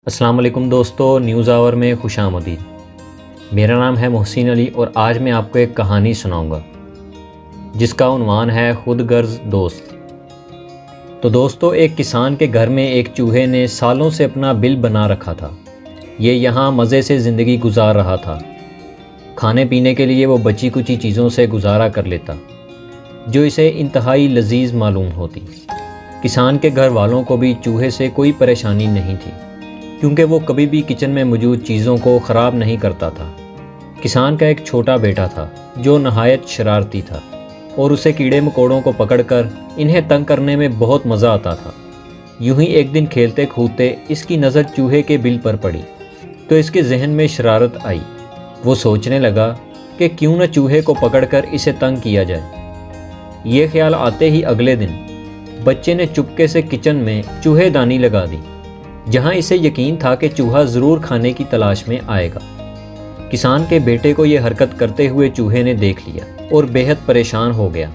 السلام علیکم دوستو، نیوز آور میں خوش آمدید۔ میرا نام ہے محسن علی اور آج میں آپ کو ایک کہانی سناؤں گا جس کا عنوان ہے خود غرض دوست۔ تو دوستو، ایک کسان کے گھر میں ایک چوہے نے سالوں سے اپنا بل بنا رکھا تھا۔ یہ یہاں مزے سے زندگی گزار رہا تھا۔ کھانے پینے کے لیے وہ بچی کچی چیزوں سے گزارا کر لیتا جو اسے انتہائی لذیذ معلوم ہوتی۔ کسان کے گھر والوں کو بھی چوہے سے کوئی پریشانی نہیں تھی کیونکہ وہ کبھی بھی کچن میں موجود چیزوں کو خراب نہیں کرتا تھا۔ کسان کا ایک چھوٹا بیٹا تھا جو نہایت شرارتی تھا اور اسے کیڑے مکوڑوں کو پکڑ کر انہیں تنگ کرنے میں بہت مزہ آتا تھا۔ یوں ہی ایک دن کھیلتے کودتے اس کی نظر چوہے کے بل پر پڑی تو اس کے ذہن میں شرارت آئی۔ وہ سوچنے لگا کہ کیوں نہ چوہے کو پکڑ کر اسے تنگ کیا جائے۔ یہ خیال آتے ہی اگلے دن بچے نے چپکے سے کچن میں چوہے دانی لگا دی جہاں اسے یقین تھا کہ چوہا ضرور کھانے کی تلاش میں آئے گا۔ کسان کے بیٹے کو یہ حرکت کرتے ہوئے چوہے نے دیکھ لیا اور بے حد پریشان ہو گیا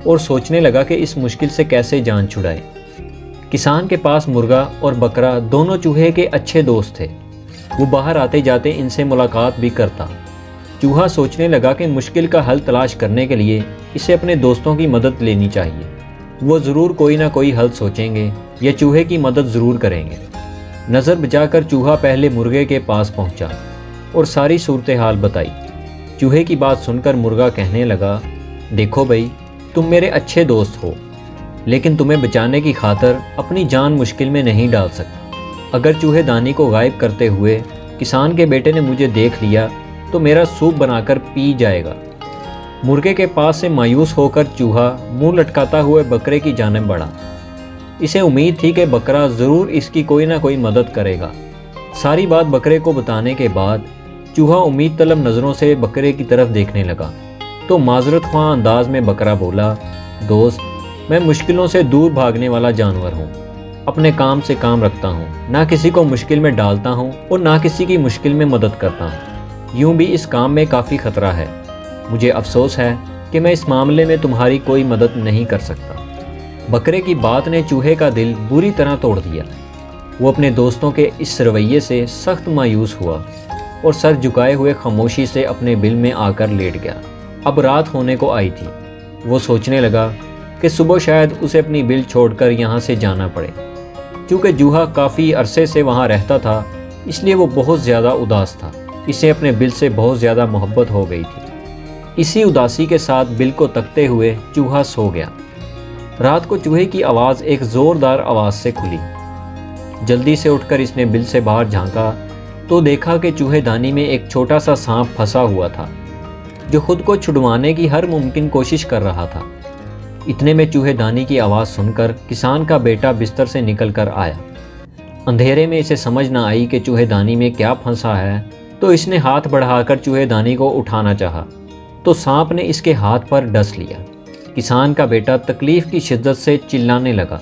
اور سوچنے لگا کہ اس مشکل سے کیسے جان چھڑائے۔ کسان کے پاس مرغا اور بکرا دونوں چوہے کے اچھے دوست تھے۔ وہ باہر آتے جاتے ان سے ملاقات بھی کرتا۔ چوہا سوچنے لگا کہ مشکل کا حل تلاش کرنے کے لیے اسے اپنے دوستوں کی مدد لینی چاہیے۔ وہ ضرور کوئی نہ کوئی حل سوچیں گے یا چوہے کی مدد ضرور کریں گے۔ نظر بچا کر چوہا پہلے مرغے کے پاس پہنچا اور ساری صورتحال بتائی۔ چوہے کی بات سن کر مرغا کہنے لگا، دیکھو بھائی، تم میرے اچھے دوست ہو لیکن تمہیں بچانے کی خاطر اپنی جان مشکل میں نہیں ڈال سکتا۔ اگر چوہے دانی کو غائب کرتے ہوئے کسان کے بیٹے نے مجھے دیکھ لیا تو میرا سوپ بنا کر پی جائے گا۔ مرغے کے پاس سے مایوس ہو کر چوہا منہ لٹکاتا ہوئے بکرے کی جانب بڑھا۔ اسے امید تھی کہ بکرا ضرور اس کی کوئی نہ کوئی مدد کرے گا۔ ساری بات بکرے کو بتانے کے بعد چوہا امید طلب نظروں سے بکرے کی طرف دیکھنے لگا تو معذرت خواہ انداز میں بکرا بولا، دوست، میں مشکلوں سے دور بھاگنے والا جانور ہوں۔ اپنے کام سے کام رکھتا ہوں، نہ کسی کو مشکل میں ڈالتا ہوں اور نہ کسی کی مشکل میں مدد کرتا ہوں۔ یوں بھی اس کام میں کافی خطرہ ہے۔ مجھے افسوس ہے کہ میں اس معاملے میں تمہاری کوئی مدد نہیں کر سکتا۔ بکرے کی بات نے چوہے کا دل بری طرح توڑ دیا۔ وہ اپنے دوستوں کے اس رویے سے سخت مایوس ہوا اور سر جھکائے ہوئے خاموشی سے اپنے بل میں آ کر لیٹ گیا۔ اب رات ہونے کو آئی تھی۔ وہ سوچنے لگا کہ صبح شاید اسے اپنی بل چھوڑ کر یہاں سے جانا پڑے۔ چونکہ چوہا کافی عرصے سے وہاں رہتا تھا اس لیے وہ بہت زیادہ اداس تھا۔ اسے اپنے بل سے بہت زیادہ محبت ہو گئی تھی۔ اسی اداسی کے ساتھ بل کو تکتے ہوئے چوہا سو گیا۔ رات کو چوہے کی آواز ایک زوردار آواز سے کھلی۔ جلدی سے اٹھ کر اس نے بل سے باہر جھانکا تو دیکھا کہ چوہے دانی میں ایک چھوٹا سا سانپ پھنسا ہوا تھا جو خود کو چھڑوانے کی ہر ممکن کوشش کر رہا تھا۔ اتنے میں چوہے دانی کی آواز سن کر کسان کا بیٹا بستر سے نکل کر آیا۔ اندھیرے میں اسے سمجھ نہ آئی کہ چوہے دانی میں کیا پھنسا ہے تو اس نے ہاتھ بڑھا کر چوہے دانی کو اٹھانا چاہا تو سانپ نے اس کے ہاتھ پر ڈس لیا۔ کسان کا بیٹا تکلیف کی شدت سے چلانے لگا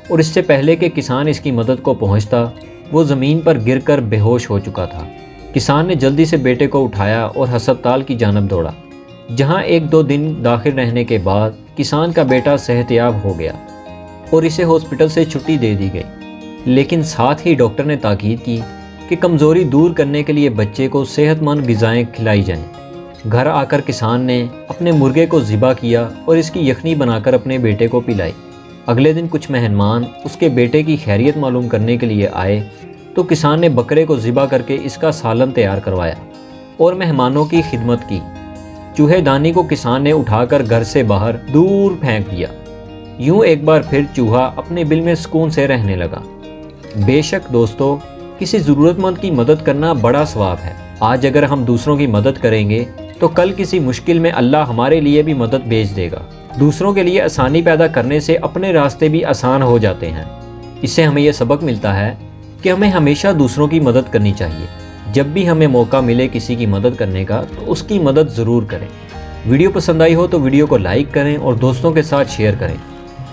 اور اس سے پہلے کہ کسان اس کی مدد کو پہنچتا وہ زمین پر گر کر بے ہوش ہو چکا تھا۔ کسان نے جلدی سے بیٹے کو اٹھایا اور ہسپتال کی جانب دوڑا جہاں 1-2 دن داخل رہنے کے بعد کسان کا بیٹا صحت یاب ہو گیا اور اسے ہاسپٹل سے چھٹی دے دی گئی۔ لیکن ساتھ ہی ڈاکٹر نے تاکید کی کہ کمزوری دور کرنے کے لیے بچے کو صحت مند غذائیں کھلائی جائیں۔ گھر آ کر کسان نے اپنے مرغے کو ذبح کیا اور اس کی یخنی بنا کر اپنے بیٹے کو پلائی۔ اگلے دن کچھ مہمان اس کے بیٹے کی خیریت معلوم کرنے کے لیے آئے تو کسان نے بکرے کو ذبح کر کے اس کا سالن تیار کروایا اور مہمانوں کی خدمت کی۔ چوہے دانی کو کسان نے اٹھا کر گھر سے باہر دور پھینک دیا۔ یوں ایک بار پھر چوہا اپنے بل میں سکون سے رہنے لگا۔ بے شک دوستو، کسی ضرورت مند کی مدد کرنا بڑا ثواب ہے۔ آج اگر ہم دوسروں کی مدد کریں گے تو کل کسی مشکل میں اللہ ہمارے لیے بھی مدد بھیج دے گا۔ دوسروں کے لیے آسانی پیدا کرنے سے اپنے راستے بھی آسان ہو جاتے ہیں۔ اس سے ہمیں یہ سبق ملتا ہے کہ ہمیں ہمیشہ دوسروں کی مدد کرنی چاہیے۔ جب بھی ہمیں موقع ملے کسی کی مدد کرنے کا تو اس کی مدد ضرور کریں۔ ویڈیو پسند آئی ہو تو ویڈیو کو لائک کریں اور دوستوں کے ساتھ شیئر کریں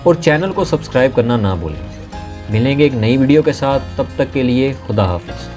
اور چینل کو سبسکرائب کرنا نہ بھولیں۔ ملیں گے ایک نئی ویڈیو کے ساتھ، تب تک کے لیے خدا حافظ۔